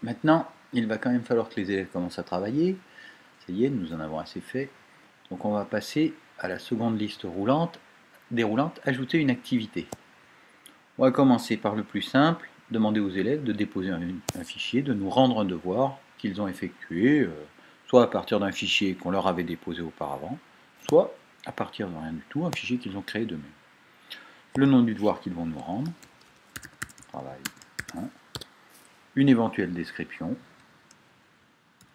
Maintenant, il va quand même falloir que les élèves commencent à travailler. Ça y est, nous en avons assez fait. Donc on va passer à la seconde liste déroulante, ajouter une activité. On va commencer par le plus simple, demander aux élèves de déposer un fichier, de nous rendre un devoir qu'ils ont effectué, soit à partir d'un fichier qu'on leur avait déposé auparavant, soit à partir de rien du tout, un fichier qu'ils ont créé d'eux-mêmes. Le nom du devoir qu'ils vont nous rendre, travail 1, une éventuelle description,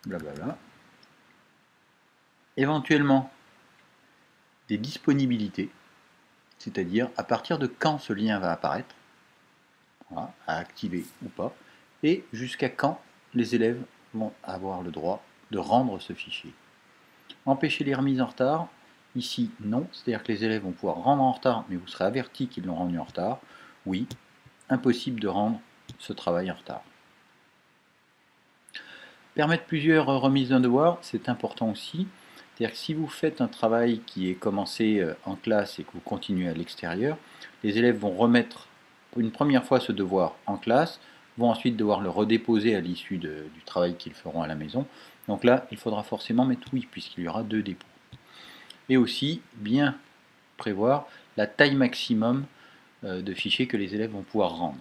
blablabla, éventuellement des disponibilités, c'est-à-dire à partir de quand ce lien va apparaître, voilà, à activer ou pas, et jusqu'à quand les élèves vont avoir le droit de rendre ce fichier. Empêcher les remises en retard, ici non, c'est-à-dire que les élèves vont pouvoir rendre en retard, mais vous serez avertis qu'ils l'ont rendu en retard. Oui, impossible de rendre ce travail en retard. Permettre plusieurs remises d'un devoir, c'est important aussi. C'est-à-dire que si vous faites un travail qui est commencé en classe et que vous continuez à l'extérieur, les élèves vont remettre une première fois ce devoir en classe, vont ensuite devoir le redéposer à l'issue du travail qu'ils feront à la maison. Donc là, il faudra forcément mettre oui, puisqu'il y aura 2 dépôts. Et aussi, bien prévoir la taille maximum de fichiers que les élèves vont pouvoir rendre.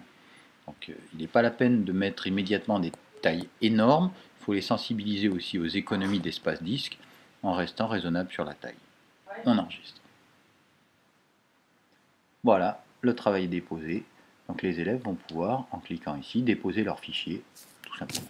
Donc il n'est pas la peine de mettre immédiatement des tailles énormes, il faut les sensibiliser aussi aux économies d'espace disque en restant raisonnable sur la taille. On enregistre. Voilà, le travail est déposé. Donc les élèves vont pouvoir, en cliquant ici, déposer leur fichier, tout simplement.